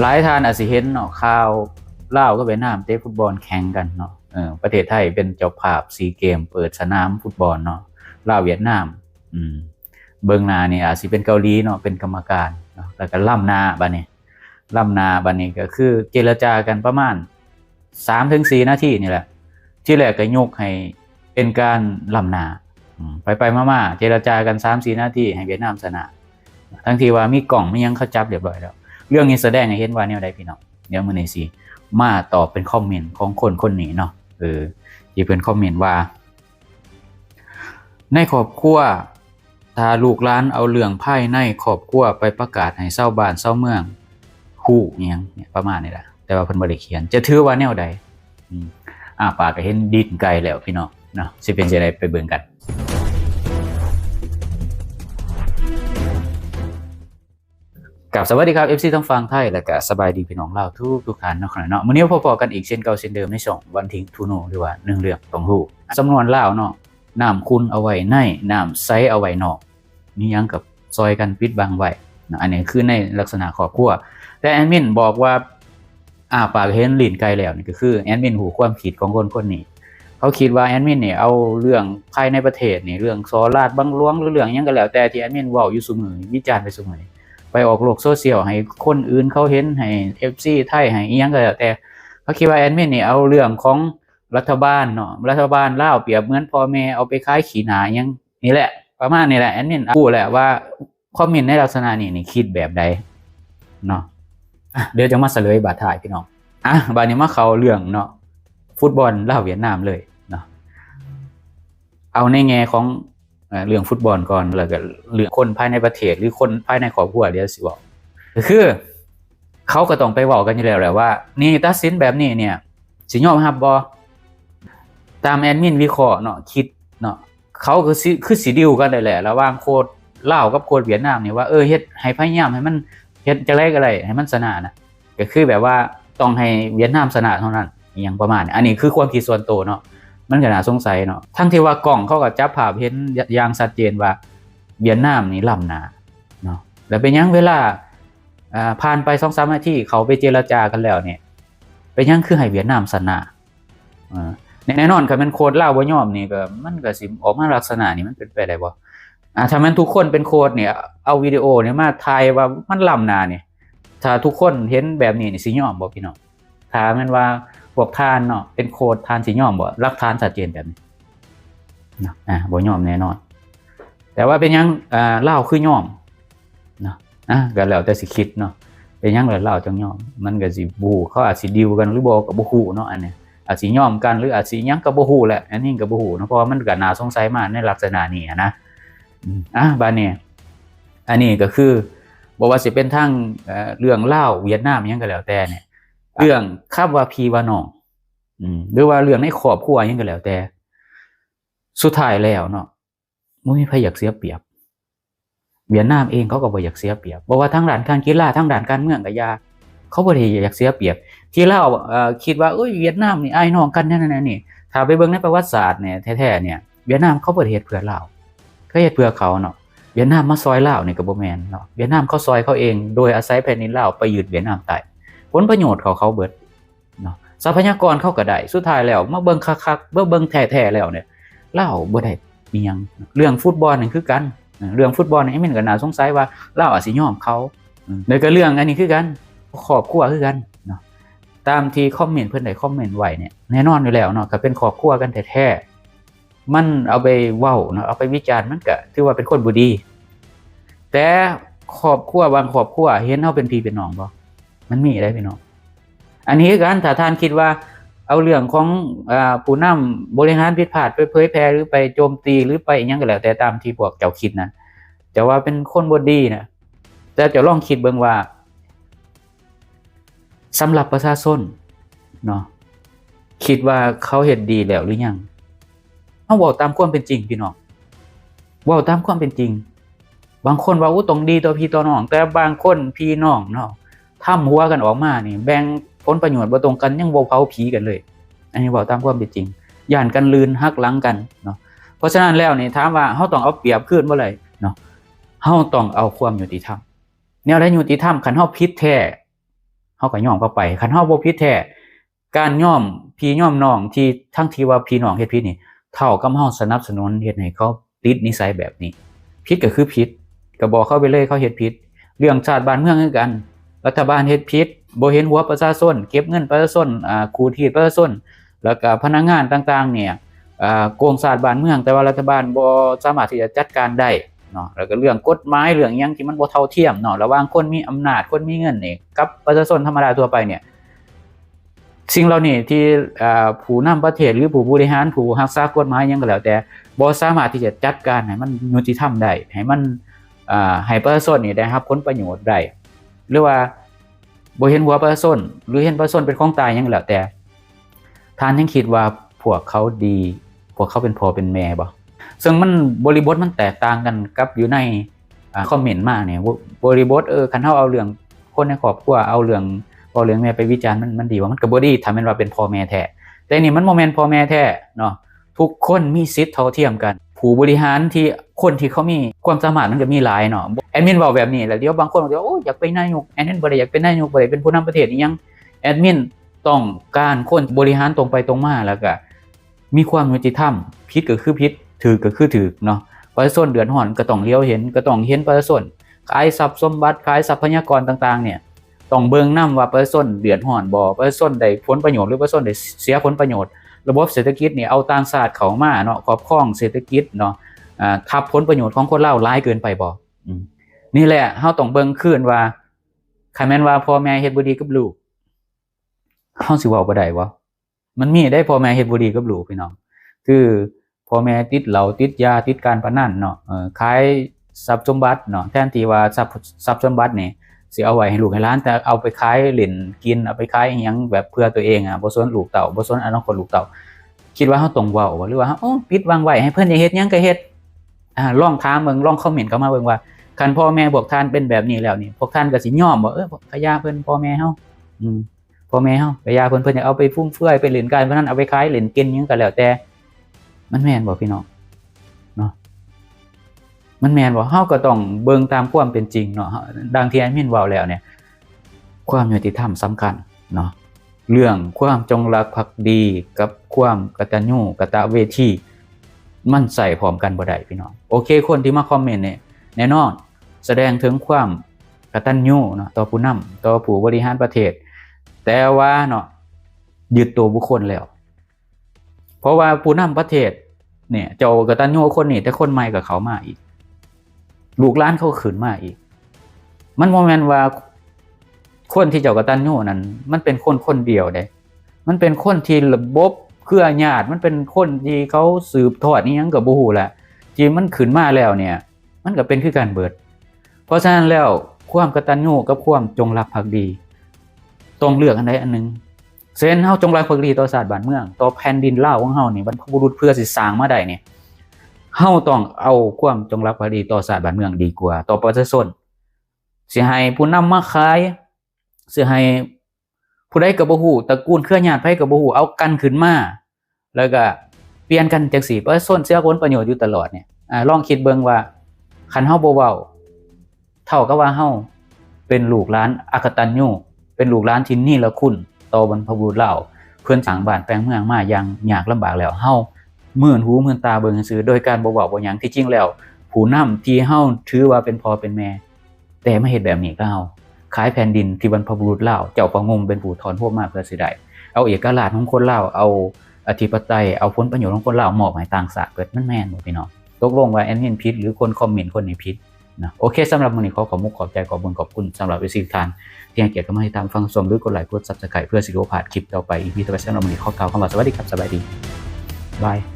หลายท่านอาจสิเห็นเนาะข่าวลาวกับเวียดนามเตะฟุตบอลแข่งกันเนาะประเทศไทยเป็นเจ้าภาพซีเกมเปิดสนามฟุตบอลเนาะลาวเวียดนามอืมเบิ่งหน้านี่อาจสิเป็นเกาหลีเนาะเป็นกรรมการเนาะแล้วก็ล่ำหน้าบัดนี้ล่ำหน้าบัดนี้ก็คือเจรจากันประมาณ3-4นาทีนี่แหละที่แรกก็ยกให้เป็นการล่ำหน้าไปมาๆเจรจากัน3-4นาทีให้เวียดนามชนะทั้งที่ว่ามีกล่องมีหยังเขาจับเรียบร้อยแล้วเรื่องนี้แสดงให้เห็นว่าแนวใดพี่น้องเดี๋ยวมื้อนี้สิมาตอบเป็นคอมเมนต์ของคนนี้เนาะที่เพิ่นคอมเมนต์ว่าในครอบครัวถ้าลูกหลานเอาเรื่องภายในครอบครัวไปประกาศให้ชาวบ้านชาวเมืองฮู้อิหยังเนี่ยประมาณนี้แหละแต่ว่าเพิ่นบ่ได้เขียนจะถือว่าแนวใดปากก็เห็นดินไกลแล้วพี่น้องเนาะสิเป็นจังได๋ไปเบิ่งกันกับสวัสดีครับ FC ทั้งฟังไทยและก็สบายดีพี่น้องลาวทุกท่านเนาะเนาะมื้อนี้พบกันอีกเช่นเก่าเช่นเดิมในช่องวันทิงทูโนหรือว่า1เรื่องต้องรู้สำนวนลาวเนาะน้ำคุณเอาไว้ในน้ำใสเอาไว้นอกมีหยังกับซอยกันปิดบังไว้อันนี้คือในลักษณะครอบครัวแต่แอดมินบอกว่าปากเห็นลิ้นไกลแล้วนี่ก็คือแอดมินหูความคิดของคนนี้เขาคิดว่าแอดมินเนี่ยเอาเรื่องภายในประเทศนี่เรื่องซอราดบังหลวงหรือเรื่องหยังก็แล้วแต่ที่แอดมินเว้าอยู่ซุมื้อวิจารณ์ไปซุมื้อไปออกโลกโซเชียลให้คนอื่นเขาเห็นให้ FC ไทยให้อีหยังก็แล้วแต่เขาคิดว่าแอดมินนี่เอาเรื่องของรัฐบาลเนาะรัฐบาลลาวเปรียบเหมือนพ่อแม่เอาไปขายขี้หนาหยังนี่แหละประมาณนี้แหละแอดมินรู้แหละว่าคอมเมนต์ในลักษณะนี้นี่คิดแบบใดเนาะเดี๋ยวจะมาเฉลยบาดท้ายพี่น้องบาดนี้มาเข้าเรื่องเนาะฟุตบอลลาวเวียดนามเลยเนาะเอาในแง่ของเรื่องฟุตบอลก่อนแล้วก็เรื่องคนภายในประเทศหรือคนภายในครอบครัวเดี๋ยวสิบอกก็คือเขาก็ต้องไปเว้ากันอยู่แล้วแหละว่านี่ตัดสินแบบนี้เนี่ยสิยอมรับบ่ตามแอดมินวิเคราะห์เนาะคิดเนาะเขาก็คือสิดีลกันได้แหละระหว่างโค้ชลาวกับโค้ชเวียดนามนี่ว่าเฮ็ดให้พยายามให้มันเฮ็ดจังได๋ก็ได้ให้มันชนะน่ะก็คือแบบว่าต้องให้เวียดนามชนะเท่านั้นอหยังประมาณนี้อันนี้คือความคิดส่วนตัวเนาะมันก็น่าสงสัยเนาะทั้งที่ว่ากล้องเขาก็จับภาพเห็นอย่างชัดเจนว่าเวียดนามนี่ล้ำหน้าเนาะแล้วเป็นหยังเวลาผ่านไป 2-3 นาทีเขาไปเจรจากันแล้วเนี่ยเป็นหยังคือให้เวียดนามชนะแน่นอนคันมันโค้ชลาวบ่ยอมนี่ก็มันก็สิออกมาลักษณะนี้มันเป็นไปได้บ่ถ้ามันทุกคนเป็นโค้ชเนี่ยเอาวิดีโอเนี่ยมาถ่ายว่ามันล้ำหน้านี่ถ้าทุกคนเห็นแบบนี้นี่สิยอมบ่พี่น้องถ้าแม่นว่าพวกท่านเนาะเป็นโค้ชท่านสิยอมบ่หลักฐานชัดเจนแบบนี้เนาะบ่ยอมแน่นอนแต่ว่าเป็นหยังลาวคือยอมเนาะก็แล้วแต่สิคิดเนาะเป็นหยังแล้วลาวจังยอมมันก็สิบ่เขาอาจสิดีลกันหรือบ่ก็บ่ฮู้เนาะอันนี้อาจสิยอมกันหรืออาจสิหยังก็บ่ฮู้แหละอันนี้ก็บ่ฮู้เนาะเพราะว่ามันก็น่าสงสัยมากในลักษณะนี้นะบัดนี้อันนี้ก็คือบ่ว่าสิเป็นทางเรื่องลาวเวียดนามหยังก็แล้วแต่เนี่ยเรื่องคำว่าพี่ว่าน้องหรือว่าเรื่องในครอบครัวหยังก็แล้วแต่สุดท้ายแล้วเนาะบ่มีไผอยากเสียเปรียบเวียดนามเองเขาก็บ่อยากเสียเปรียบบ่ว่าทางด้านการกีฬาทางด้านการเมืองก็อย่าเขาบ่ได้อยากเสียเปรียบที่ลาวคิดว่าเวียดนามนี่อ้ายน้องกันนั่นนี่ถ้าไปเบิ่งในประวัติศาสตร์เนี่ยแท้ๆเนี่ยเวียดนามเขาบ่ได้เฮ็ดเพื่อลาวเขาเฮ็ดเพื่อเขาเนาะเวียดนามมาซอยลาวนี่ก็บ่แม่นเนาะเวียดนามเขาซอยเขาเองโดยอาศัยแผ่นดินลาวไปยึดเวียดนามใต้ผลประโยชน์เขาเบิดเนาะทรัพยากรเขาก็ได้สุดท้ายแล้วมาเบิ่งคักๆเบิ่งแท้ๆแล้วเนี่ยลาวบ่ได้มีหยังเรื่องฟุตบอลนี่คือกันเรื่องฟุตบอลนี่มันก็น่าสงสัยว่าลาวอาจสิยอมเขาแล้วก็เรื่องอันนี้คือกันครอบครัวคือกันเนาะตามที่คอมเมนต์เพิ่นได้คอมเมนต์ไว้เนี่ยแน่นอนอยู่แล้วเนาะก็เป็นครอบครัวกันแท้ๆมันเอาไปเว้าเนาะเอาไปวิจารณ์มันก็ถือว่าเป็นคนบ่ดีแต่ครอบครัวบางครอบครัวเห็นเฮาเป็นพี่เป็นน้องบ่มันมีได้พี่น้องอันนี้คือกันถ้าท่านคิดว่าเอาเรื่องของผู้นำบริหารผิดพลาดไปเผยแพร่หรือไปโจมตีหรือไปอิหยังก็แล้วแต่ตามที่พวกเจ้าคิดนะจะว่าเป็นคนบ่ดีนะแต่เจ้าลองคิดเบิ่งว่าสำหรับประชาชนเนาะคิดว่าเขาเฮ็ดดีแล้วหรือยังเฮาเว้าตามความเป็นจริงพี่น้องเว้าตามความเป็นจริงบางคนว่าต้องดีต่อพี่ต่อน้องแต่บางคนพี่น้องเนาะทำหัวกันออกมานี่แบ่งผลประโยชน์บ่ตรงกันยังบ่เผาผีกันเลยอันนี้เว้าตามความเป็นจริงย่านกันลืนหักหลังกันเนาะเพราะฉะนั้นแล้วนี่ถามว่าเฮาต้องเอาเปรียบคืนบ่ได้เนาะเฮาต้องเอาความยุติธรรมแนวใดยุติธรรมคันเฮาผิดแท้ าก็ยอมเข้าไปคันเฮาบ่ผิดแท้การยอมพี่ยอมน้องที่ทั้งที่ว่าพี่น้องเฮ็ดผิดนี่เท่ากับเฮาสนับสนุนเฮ็ดให้เขาติดนิสัยแบบนี้ผิดก็คือผิดก็บอกเขาไปเลยเขาเฮ็ดผิดเรื่องชาติบ้านเมืองคือกันรัฐบาลเฮ็ดผิดบ่เห็นหัวประชาชนเก็บเงินประชาชนขูดรีดประชาชนแล้วก็พนักงานต่างๆเนี่ยโกงชาติบ้านเมืองแต่ว่ารัฐบาลบ่สามารถที่จะจัดการได้เนาะแล้วก็เรื่องกฎหมายเรื่องหยังที่มันบ่เท่าเทียมเนาะระหว่างคนมีอำนาจคนมีเงินนี่กับประชาชนธรรมดาทั่วไปเนี่ยสิ่งเหล่านี้ที่ผู้นำประเทศหรือผู้บริหารผู้รักษากฎหมายหยังก็แล้วแต่บ่สามารถที่จะจัดการให้มันยุติธรรมได้ให้มันให้ประชาชนนี่ได้รับผลประโยชน์ได้หรือว่าบ่เห็นหัวประชาชนหรือเห็นประชาชนเป็นของตายหยังก็แล้วแต่ท่านยังคิดว่าพวกเขาดีพวกเขาเป็นพ่อเป็นแม่บ่ซึ่งมันบริบทมันแตกต่างกันกับอยู่ในคอมเมนต์มาเนี่ยบริบทคันเฮาเอาเรื่องคนในครอบครัวเอาเรื่องพ่อเรื่องแม่ไปวิจารณ์มันดีว่ามันก็บ่ดีถ้าแม่นว่าเป็นพ่อแม่แท้แต่นี่มันบ่แม่นพ่อแม่แท้เนาะทุกคนมีสิทธิ์เท่าเทียมกันผู้บริหารที่คนที่เขามีความสามารถมันก็มีหลายเนาะแอดมินเว้าแบบนี้แล้วเดี๋ยวบางคนก็โอ้อยากเป็นนายกแอดมินบ่ได้อยากเป็นนายกบ่ได้เป็นผู้นำประเทศอีหยังแอดมินต้องการคนบริหารตรงไปตรงมาแล้วก็มีความยุติธรรมผิดก็คือผิดถูกก็คือถูกเนาะประชาชนเดือดร้อนก็ต้องเลี้ยวเห็นก็ต้องเห็นประชาชนขายทรัพย์สมบัติขายทรัพยากรต่างๆเนี่ยต้องเบิ่งนำว่าประชาชนเดือดร้อนบ่ประชาชนได้ผลประโยชน์หรือประชาชนได้เสียผลประโยชน์ระบบเศรษฐกิจนี่เอาต่างชาติเข้ามาเนาะครอบครองเศรษฐกิจเนาะทับผลประโยชน์ของคนลาวหลายเกินไปบ่นี่แหละเฮาต้องเบิ่งคืนว่าคันแม่นว่าพ่อแม่เฮ็ดบ่ดีกับลูกเฮาสิเว้าบ่ได้บ่มันมีได้พ่อแม่เฮ็ดบ่ดีกับลูกพี่น้องคือพ่อแม่ติดเหล้าติดยาติดการพนันเนาะขายทรัพย์สมบัติเนาะแทนที่ว่าทรัพย์สมบัตินี่สิเอาไว้ให้ลูกให้หลานแต่เอาไปขายเล่นกินเอาไปขายอีหยังแบบเพื่อตัวเองบ่สนลูกเต้าบ่สนอนาคตลูกเต้าคิดว่าเฮาต้องเว้าหรือว่าโอ้ปิดวางไว้ให้เพิ่นอยากเฮ็ดหยังก็เฮ็ดลองถามเบิ่งลองคอมเมนต์เข้ามาเบิ่งว่าคันพ่อแม่พวกท่านเป็นแบบนี้แล้วนี่พวกท่านก็สิยอมบ่ขยาเพิ่นพ่อแม่เฮาพ่อแม่เฮาขยาเพิ่นอยากเอาไปฟุ่มเฟือยไปเล่นการพนันเอาไปขายเล่นกินหยังก็แล้วแต่มันแม่นบ่พี่น้องเนาะมันแม่นบ่เฮาก็ต้องเบิ่งตามความเป็นจริงเนาะดังที่แอดมินเว้าแล้วเนี่ยความยุติธรรมสำคัญเนาะเรื่องความจงรักภักดีกับความกตัญญูกตเวทีมันใส่พร้อมกันบ่ได้พี่น้องโอเคคนที่มาคอมเมนต์เนี่ยแน่นอนแสดงถึงความกตัญญูเนาะต่อผู้นำต่อผู้บริหารประเทศแต่ว่าเนาะยึดตัวบุคคลแล้วเพราะว่าผู้นำประเทศเนี่ยเจ้ากตัญญูคนนี้แต่คนใหม่กับเขามาอีกลูกหลานเขาขึ้นมาอีกมันบ่แม่นว่าคนที่เจ้ากตัญญูนั้นมันเป็นคนเดียวเด้มันเป็นคนที่ระบบเครือญาติมันเป็นคนที่เขาสืบทอดนี่หยังก็บ่ฮู้แหละที่มันขึ้นมาแล้วเนี่ยมันก็เป็นคือกันเบิดเพราะฉะนั้นแล้วความกตัญญูกับความจงรักภักดีต้องเลือกอันใดอันหนึ่งเช่นเฮาจงรักภักดีต่อชาติบ้านเมืองต่อแผ่นดินลาวของเฮานี่บรรพบุรุษเพื่อสิสร้างมาได้เนี่ยเฮาต้องเอาความจงรักภักดีต่อชาติบ้านเมืองดีกว่าต่อประชาชนสิให้ผู้นำมาขายสิให้ผู้ใดก็บ่ฮู้ตระกูลเครือญาติไผก็บ่ฮู้เอากันขึ้นมาแล้วก็เปลี่ยนกันจังซี่ประชาชนเสียผลประโยชน์อยู่ตลอดเนี่ยลองคิดเบิ่งว่าคันเฮาบ่เว้าเท่ากับว่าเฮาเป็นลูกหลานอกตัญญูเป็นลูกหลานที่นี่ละคุณต่อบรรพบุรุษเราเพิ่นสร้างบ้านแปลงเมืองมาอย่างยากลำบากแล้วเฮามื่นหูมื่นตาเบิ่งซื่อโดยการบ่เว้าบ่หยังที่จริงแล้วผู้นำที่เฮาถือว่าเป็นพ่อเป็นแม่แต่มาเฮ็ดแบบนี้กับเฮาขายแผ่นดินที่บรรพบุรุษลาวเจ้าประงมเป็นผู้ถอนพวกมาเพื่อสิได้เอาเอกราชของคนลาวเอาอธิปไตยเอาผลประโยชน์ของคนลาวมอบให้ต่างชาติเกิดมันแม่นบ่พี่น้องตกลงว่าแอดมินผิดหรือคนคอมเมนต์คนนี้ผิดนะโอเคสำหรับมื้อนี้ขอมุกขอบใจขอบคุณขอบคุณสำหรับทุกท่านที่ให้เกียรติเข้ามาติดตามฟังชมหรือกดไลค์กด Subscribe เพื่อสิบ่พลาดคลิปต่อไปอีพีต่อไปสำหรับมื้อนี้ขอกล่าวคำว่าสวัสดีครับสบายดีบาย